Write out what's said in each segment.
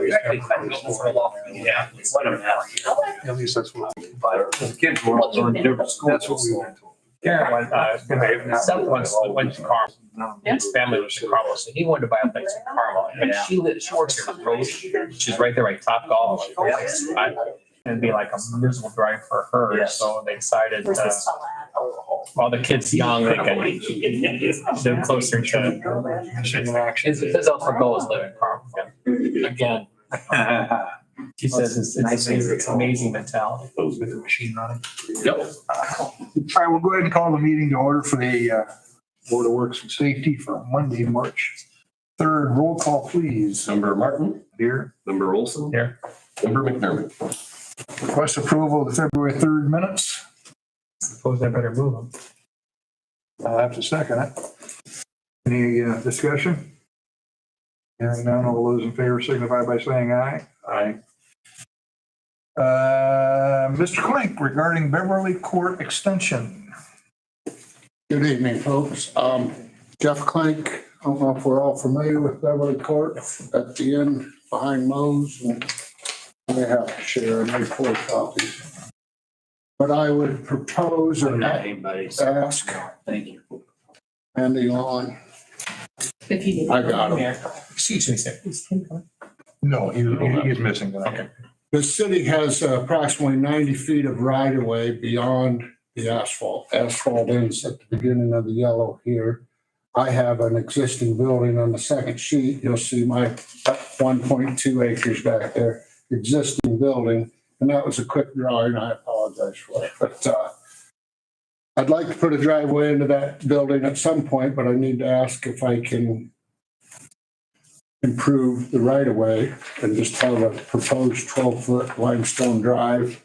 Yeah. Let them have. At least that's what. But the kids were all going to different schools. That's what we were told. Karen went, went to Carmel. His family was in Carmel, so he wanted to buy a place in Carmel. And she works here in Approach. She's right there, like Top Golf. It'd be like a miserable drive for her, Yes. so they decided, while the kid's young, they could live closer to. His ultimate goal is live in Carmel. Again, he says it's amazing mentality. With the machine running. Yep. All right, we'll go ahead and call the meeting to order for the Board of Works and Safety for Monday, March 3rd. Roll call, please. Member Martin, Here. Member Olson. Here. Member McDermott. Request approval of the February 3rd minutes. Suppose I better move them. I'll have to second it. Any discussion? Hearing none, all those in favor signify by saying aye. Aye. Mr. Klink, regarding Beverly Court Extension. Good evening, folks. Jeff Clank, I don't know if we're all familiar with Beverly Court at the end behind Moe's. And they have to share and make 4 copies. But I would propose or ask Thank you. Andy on. If you need. I got him. Excuse me, sir. No, he's missing tonight. The city has approximately 90 feet of right of way beyond the asphalt. Asphalt ends at the beginning of the yellow here. I have an existing building on the second sheet. You'll see my 1.2 acres back there, existing building. And that was a quick drawing. I apologize for it. But I'd like to put a driveway into that building at some point, but I need to ask if I can improve the right of way and just have a proposed 12-foot limestone drive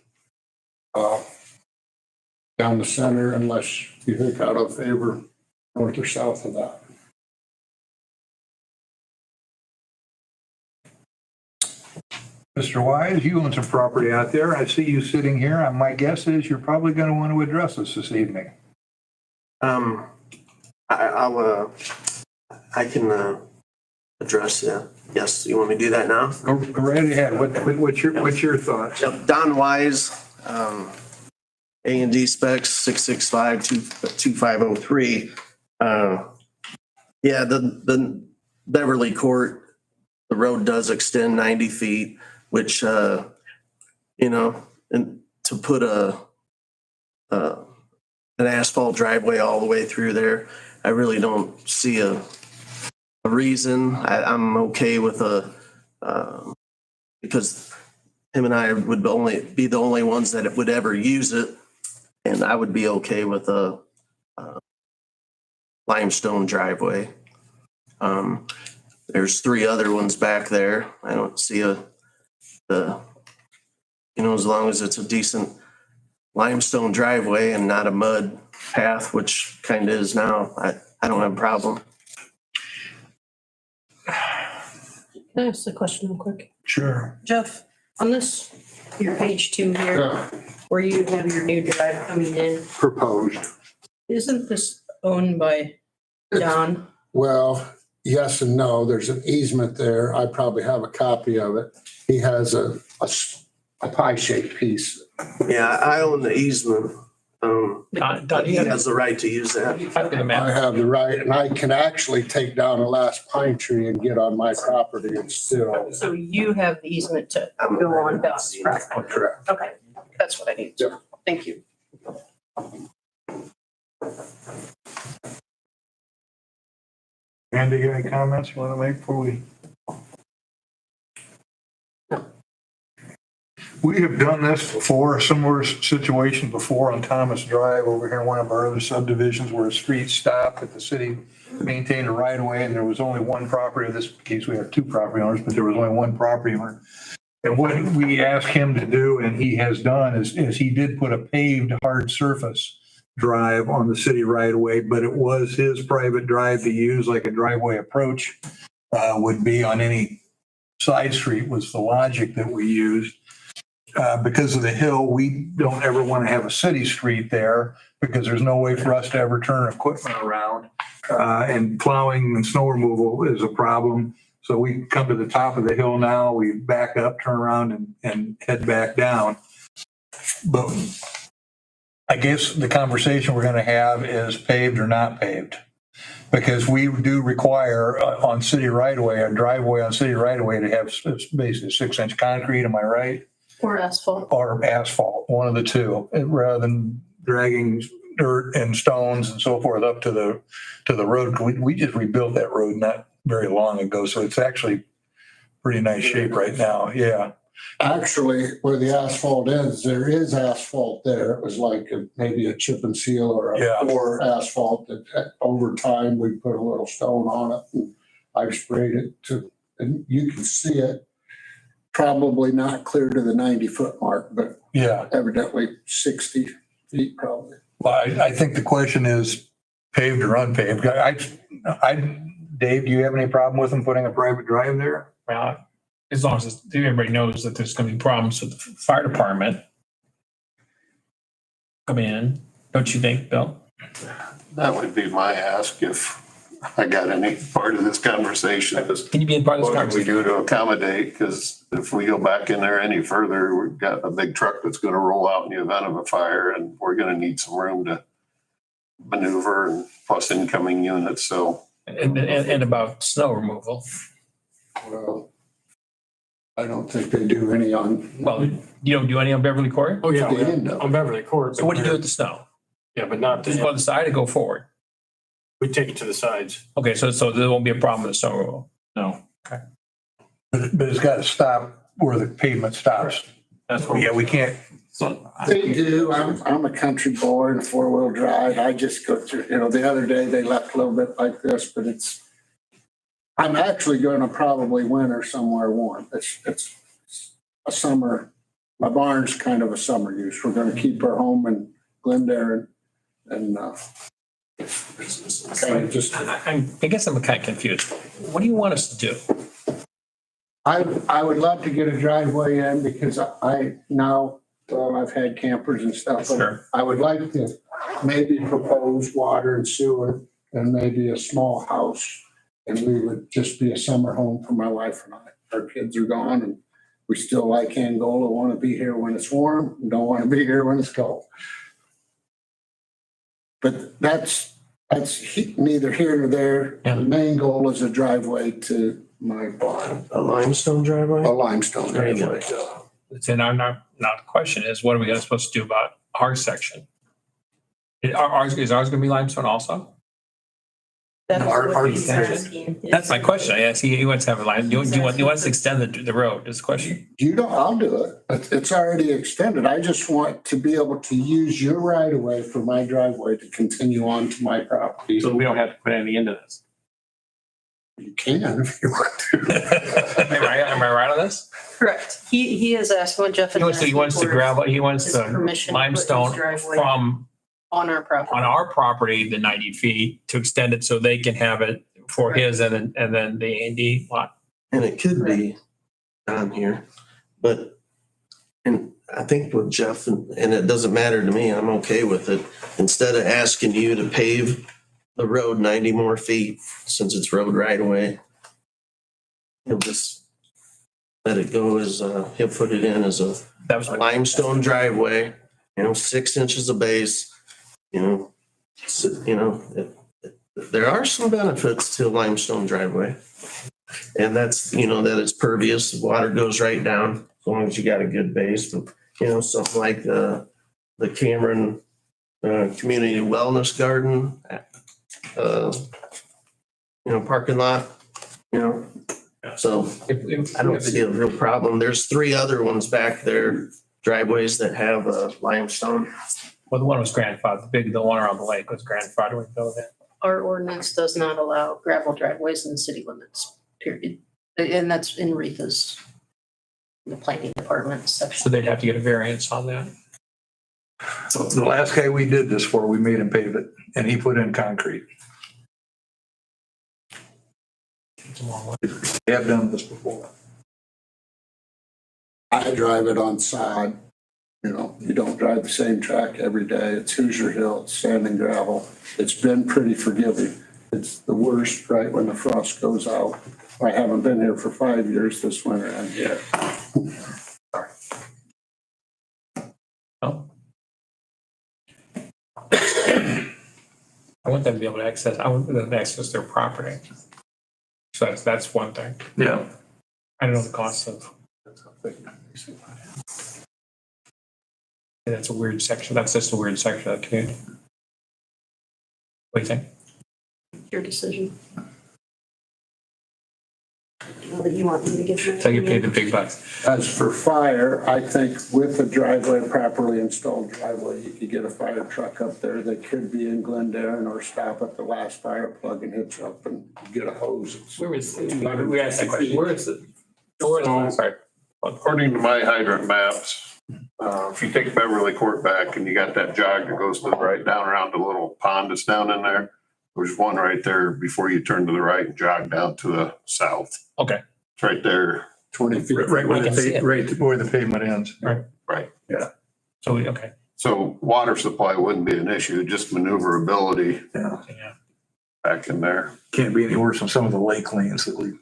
down the center, unless you think out of favor north or south of that. Mr. Wise, you own some property out there. I see you sitting here. My guess is you're probably going to want to address this evening. I can address that. Yes, you want me to do that now? Go right ahead. What's your thoughts? Yep. Don Wise, A&D specs 665-2503. Yeah, the Beverly Court, the road does extend 90 feet, which, and to put an asphalt driveway all the way through there, I really don't see a reason. I'm okay with because him and I would be the only ones that would ever use it. And I would be okay with a limestone driveway. There's 3 other ones back there. I don't see as long as it's a decent limestone driveway and not a mud path, which kind of is now, I don't have a problem. Can I ask a question real quick? Sure. Jeff, on this, your page 2 here, where you have your new drive coming in, Proposed. isn't this owned by Don? Well, yes and no. There's an easement there. I probably have a copy of it. He has a pie-shaped piece. Yeah, I own the easement. Don, He has the right to use that. I have the right, and I can actually take down the last pine tree and get on my property and still. So you have the easement to go on Don's property? Correct. Okay, that's what I need. Yeah. Thank you. Andy, any comments you want to make before we? We have done this before, a similar situation before on Thomas Drive over here in one of our other subdivisions where a street stopped, that the city maintained a right of way and there was only one property. In this case, we have 2 property owners, but there was only one property owner. And what we asked him to do, and he has done, is he did put a paved hard surface drive on the city right of way, but it was his private drive to use, like a driveway approach would be on any side street, was the logic that we used. Because of the hill, we don't ever want to have a city street there because there's no way for us to ever turn equipment around. And plowing and snow removal is a problem. So we come to the top of the hill now, we back up, turn around and head back down. But I guess the conversation we're gonna have is paved or not paved. Because we do require on city right of way, a driveway on city right of way to have basically 6-inch concrete, am I right? Or asphalt. Or asphalt, one of the two, rather than dragging dirt and stones and so forth up to the road. We just rebuilt that road not very long ago, so it's actually pretty nice shape right now, yeah. Actually, where the asphalt is, there is asphalt there. It was like maybe a chip and seal or Yeah. a pour asphalt that over time we put a little stone on it. And I've sprayed it to, and you can see it. Probably not clear to the 90-foot mark, but Yeah, evidently 60 feet probably. well, I think the question is paved or unpaved. Dave, do you have any problem with them putting a private drive there? Well, as long as everybody knows that there's gonna be problems with the fire department. Come in, don't you think, Bill? That would be my ask if I got any part of this conversation. Is Can you be in part of this what can we conversation? do to accommodate? Because if we go back in there any further, we've got a big truck that's going to roll out in the event of a fire, and we're going to need some room to maneuver and plus incoming units. So And about snow removal. Well, I don't think they do any on. Well, you don't do any on Beverly Court? Oh, yeah, To the end of it. on Beverly Court. So what do you do with the snow? Yeah, but not, Just go on the side or go forward? we take it to the sides. Okay, so there won't be a problem with the snow removal? No. But it's got to stop where the pavement stops. That's what. Yeah, we can't, So, They do. I'm a country boy and a 4-wheel drive. I just go through, the other day they left a little bit like this, but I'm actually going to probably winter somewhere warm. It's a summer, my barn's kind of a summer use. We're going to keep our home in Glendale and it's kind of just, I guess I'm kind of confused. What do you want us to do? I would love to get a driveway in because I've had campers and stuff. but Sure. I would like to maybe propose water and sewer and maybe a small house. And we would just be a summer home for my wife and I. Our kids are gone and we still like Angola, want to be here when it's warm, and don't want to be here when it's cold. But that's neither here nor there. Yeah. The main goal is a driveway to my barn, A limestone driveway? a limestone There you go. driveway. It's in our, not the question is, what are we supposed to do about our section? Is ours gonna be limestone also? That's Our- what our he's asking. That's my question. I ask, he wants to have a line, you want us to extend the road, is the question? I'll do it. It's already extended. I just want to be able to use your right of way for my driveway to continue on to my property. So we don't have to put anything into this. You can if you want to. Am I right on this? Correct. He has asked what Jeff. He wants to gravel, he wants His the permission to put his limestone driveway from on our property. on our property, the 90 feet, to extend it so they can have it for his and then the A&D lot. And it could be on here, but, and I think with Jeff, and it doesn't matter to me, I'm okay with it. Instead of asking you to pave the road 90 more feet, since it's road right away, he'll just let it go as, he'll put it in as a That was my limestone driveway, 6 inches of base, there are some benefits to a limestone driveway. And that's, that it's pervious, water goes right down, as long as you got a good base. But, something like the Cameron Community Wellness Garden, parking lot, so I don't see a real problem. There's 3 other ones back there, driveways that have limestone. Well, the one was grandfathered, the one around the lake was grandfathered when we built it. Our ordinance does not allow gravel driveways in the city limits, period. And that's in REFA's, the planning department section. So they'd have to get a variance on that. so the last guy we did this for, we made him pave it and he put in concrete. It's a long way. We have done this before. I drive it on sod. You don't drive the same track every day. It's Hoosier Hill, it's sand and gravel. It's been pretty forgiving. It's the worst right when the frost goes out. I haven't been here for 5 years this winter and yet. Oh. I want them to be able to access, I want them to access their property. So that's one thing. Yeah. I don't know the cost of. That's a weird section. That's just a weird section of the community. What do you think? Your decision. Now that you want me to give my So you pay the opinion. big bucks. As for fire, I think with a driveway, properly installed driveway, you could get a fire truck up there that could be in Glendarren or stop at the last fire plug and hitch up and get a hose. Where is, we asked that question. Where is it? Sorry. According to my hydrant maps, if you take Beverly Court back and you got that jog that goes to the right down around the little pond that's down in there, there's one right there before you turn to the right and jog down to the south. Okay. It's right there. 20 feet. Right where I can see it. right where the pavement ends. So, okay. So water supply wouldn't be an issue, just maneuverability Yeah. Yeah. back in there. Can't be any worse than some of the lake lanes that we.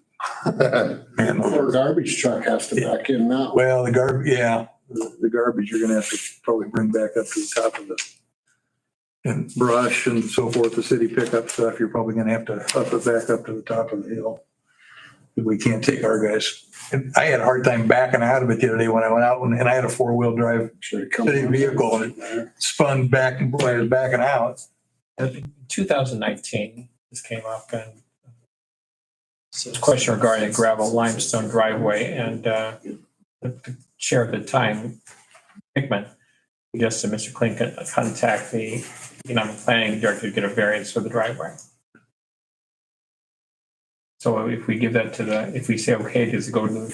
Man, Or garbage truck has to back in now. well, the the garbage you're gonna have to probably bring back up to the top of the. And brush and so forth, the city pickup stuff, you're probably gonna have to up it back up to the top of the hill. We can't take our guys. And I had a hard time backing out of it the other day when I went out and I had a 4-wheel drive Should come city vehicle and spun back and boy, I was backing out. In 2019, this came up and it's a question regarding a gravel limestone driveway and the chair at the time, Hickman, suggested Mr. Clinton contact the economic planning director to get a variance for the driveway. So if we give that to if we say, okay, does it go to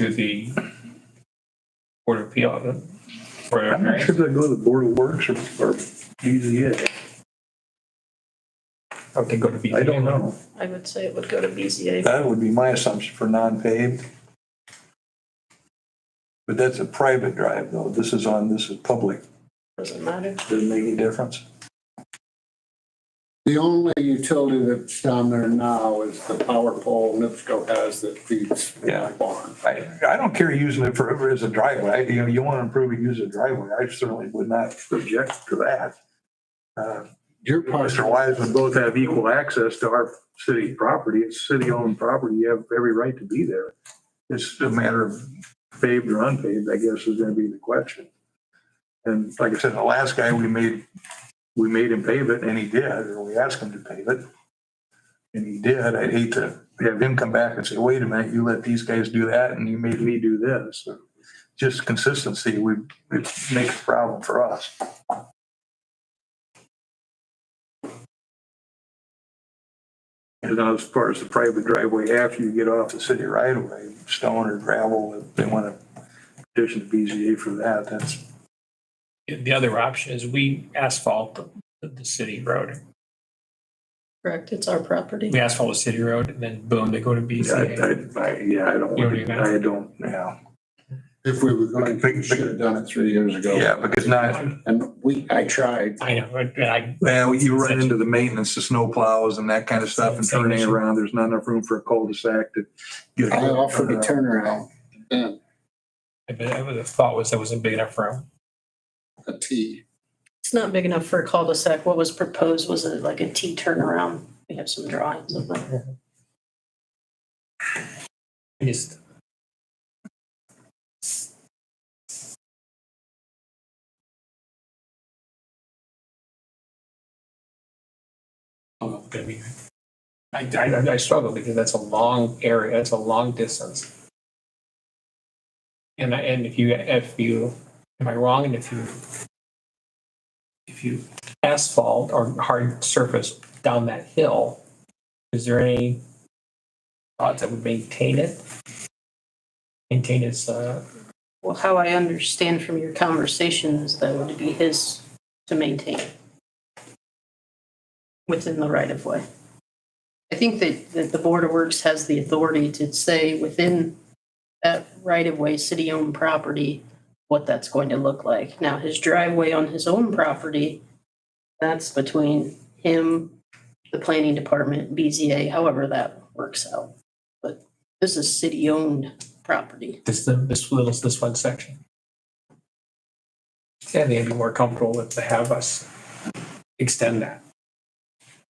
the Board of Appeal? I'm not sure if they go to the Board of Works or BZA. Or they go to BZA? I don't know. I would say it would go to BZA. That would be my assumption for non-paved. But that's a private drive though. This is public. Doesn't matter. Doesn't make any difference. The only utility that's down there now is the power pole NIPSCO has that feeds Yeah. my barn. I don't care using it as a driveway. You want to improve it, use a driveway. I certainly would not object to that. Your Mr. Wise would both have equal access to our city property. It's city-owned property. You have every right to be there. It's a matter of paved or unpaved, I guess, is going to be the question. And like I said, the last guy we made him pave it, and he did, or we asked him to pave it. And he did. I'd hate to have him come back and say, wait a minute, you let these guys do that and you made me do this. So just consistency it makes a problem for us. And as far as the private driveway, after you get off the city right of way, stone or gravel, if they want to petition the BZA for that, that's. The other option is we asphalt the city road. Correct, it's our property. We asphalt the city road and then boom, they go to BZA. I don't, yeah. If we were going to, we should have done it 3 years ago. Yeah, because not, And I tried. I know, and well, you run into the maintenance of snow plows and that kind of stuff and turning around. There's not enough room for a cul-de-sac to get. I offered a turnaround and the thought was that wasn't big enough room. a T. It's not big enough for a cul-de-sac. What was proposed was like a T turnaround. We have some drawings of that. I just. I struggle because that's a long area, it's a long distance. And if you, am I wrong? And if you asphalt or hard surface down that hill, is there any thoughts that would maintain it? Maintain its, Well, how I understand from your conversation is that would be his to maintain within the right of way. I think that the Board of Works has the authority to say within that right of way, city-owned property, what that's going to look like. Now, his driveway on his own property, that's between him, the planning department, BZA, however that works out. But this is city-owned property. This one section. Yeah, they'd be more comfortable if they have us extend that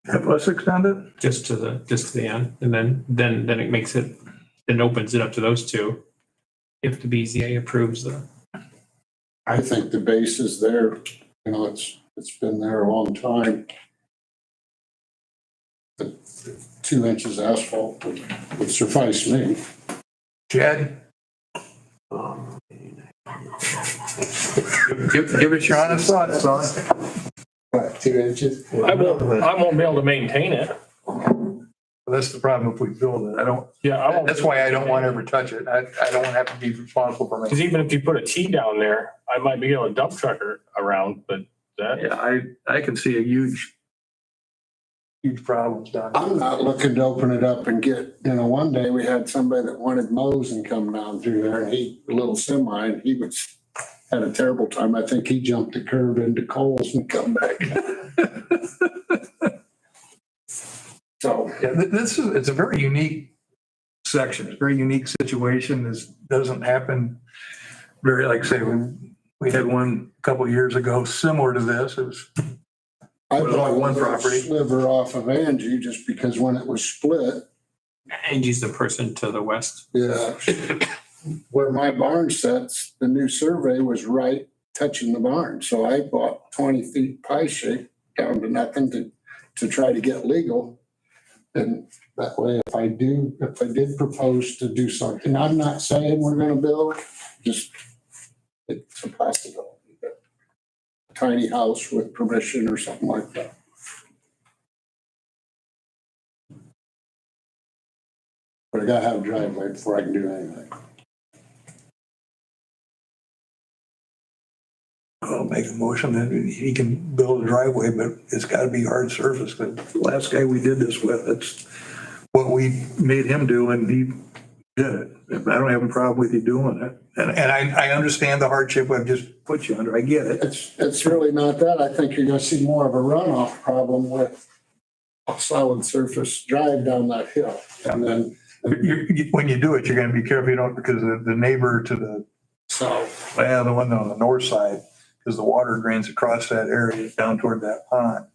Have us extend it? just to the end. And then it makes it, then opens it up to those two. If the BZA approves the, I think the base is there, you know, it's been there a long time. The 2 inches asphalt would suffice me. Chad, give us your honest thoughts on it. What, 2 inches? I won't be able to maintain it. That's the problem if we build it. Yeah, I won't. That's why I don't want to ever touch it. I don't want to have to be responsible for Because it. even if you put a T down there, I might be able to dump trucker around, but that, Yeah, I can see a huge problems down there. I'm not looking to open it up and get, you know, one day we had somebody that wanted Mo's and come down through there and a little semi, and he had a terrible time. I think he jumped the curb into Coles and come back. So, Yeah, it's a very unique section. It's a very unique situation. This doesn't happen very, like I say, we had one a couple of years ago similar to this. It was I With only bought one one property. sliver off of Angie just because when it was split, Angie's the person to the west. yeah, where my barn sits, the new survey was right touching the barn. So I bought 20 feet pie shape down to nothing to try to get legal. And that way, if I did propose to do something, I'm not saying we're gonna build, just it's a possibility. Tiny house with permission or something like that. But I gotta have a driveway before I can do anything. I'll make a motion that he can build a driveway, but it's gotta be hard surface. The last guy we did this with, that's what we made him do and he did it. I don't have a problem with you doing it. And I understand the hardship I've just put you under. I get it. It's really not that. I think you're gonna see more of a runoff problem with a solid surface drive down that hill. And then When you do it, you're gonna be careful you don't, because the neighbor to the south. the one on the north side, because the water drains across that area down toward that pond.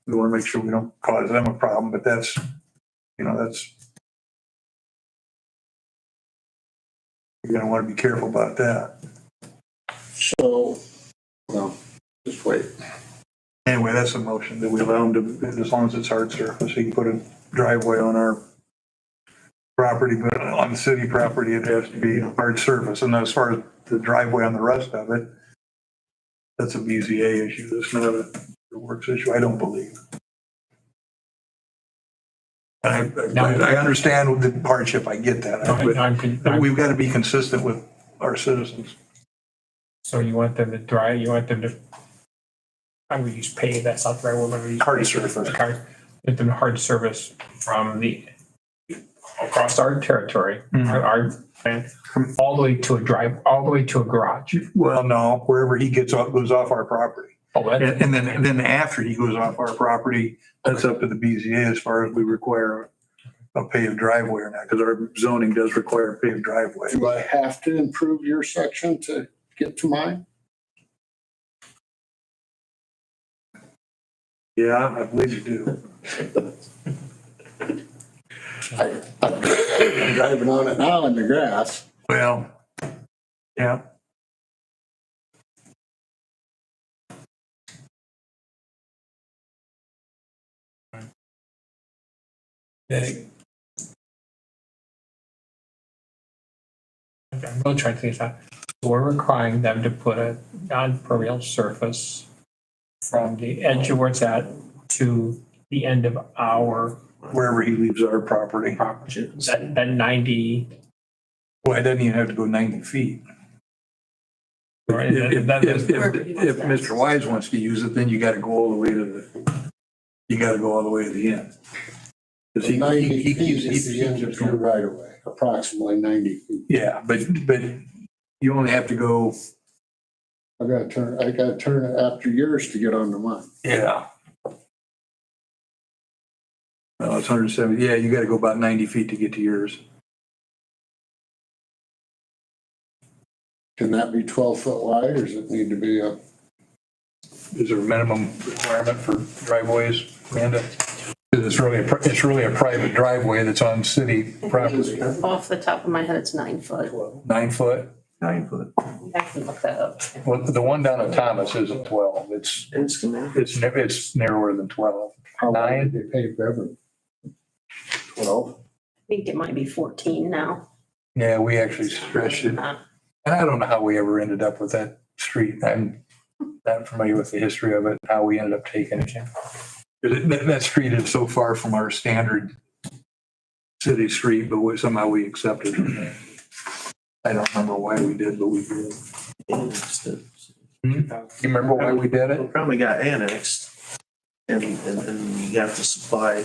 We want to make sure we don't cause them a problem, but that's, that's. You're gonna want to be careful about that. So, well, just wait. Anyway, that's a motion that we allow him to, as long as it's hard surface, he can put a driveway on our property, but on the city property, it has to be hard surface. And as far as the driveway on the rest of it, that's a BZA issue. That's not a works issue, I don't believe. I understand the hardship, I get that, but we've got to be consistent with our citizens. So you want them to dry, you want them to, I would use pave, that's not the right word, but we use. Hard surface. Get them hard surface from across our territory, Mhm. our plan, all the way to a drive, all the way to a garage. Well, no, wherever he goes off our property. Oh, that's, And then after he goes off our property, that's up to the BZA as far as we require a paved driveway or not, because our zoning does require a paved driveway. Do I have to improve your section to get to mine? Yeah, I believe you do. I'm driving on it now in the grass. Well, yeah. I'm really trying to think of that. We're requiring them to put a non-permeable surface from the edge of where it's at to the end of our Wherever he leaves our property. property. That 90. Well, it doesn't even have to go 90 feet. Right, If If Mr. Wise wants to use it, then you gotta go all the way to the end. Because he 90 he feet keeps, is the end of your right of way, approximately 90 feet. yeah, but you only have to go, I gotta turn it after yours to get onto mine. yeah. No, it's 170. Yeah, you gotta go about 90 feet to get to yours. Can that be 12-foot wide or does it need to be a? Is there a minimum requirement for driveways, Amanda? 'Cause it's really a private driveway that's on city property. Off the top of my head, it's 9 foot. 9 foot. 9 foot. I can look that up. Well, the one down at Thomas isn't 12. It's narrower than 12. How wide 9? did they pave Beverly? 12? I think it might be 14 now. Yeah, we actually stretched it. And I don't know how we ever ended up with that street. I'm not familiar with the history of it, how we ended up taking it. That street is so far from our standard city street, but somehow we accepted it. I don't remember why we did, but we did. You remember why we did It it? probably got annexed and you have to supply,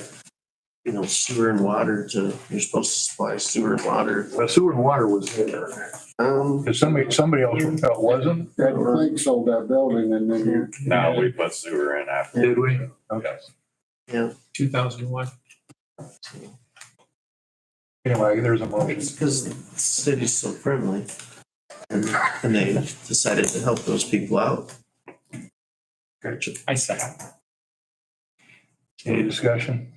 sewer and water you're supposed to supply sewer and water. Well, sewer and water was there. Because somebody else wasn't, Red Lake sold that building and then you. No, we put sewer in after. did we? Okay. 2001. Anyway, there's a motion. It's because the city's so friendly and they decided to help those people out. I said. Any discussion?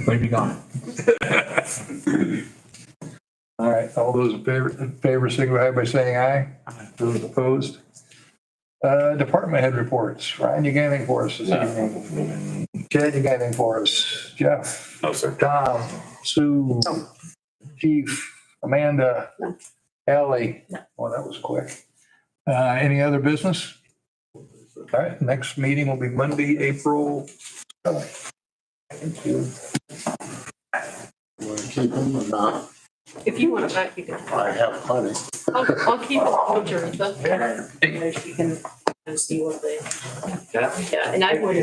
Maybe gone. All right, all those in favor signify by saying aye. Those opposed? Department head reports. Ryan, you got anything for us this evening? Chad, you got anything for us? Jeff? No, sir. Tom? Sue? Chief? Amanda? Ellie? Well, that was quick. Any other business? All right, next meeting will be Monday, April 7th. Thank you. Want to keep them or not? If you want it back, you can. I have plenty. I'll keep it for Teresa. She can see what they. Yeah, and I would.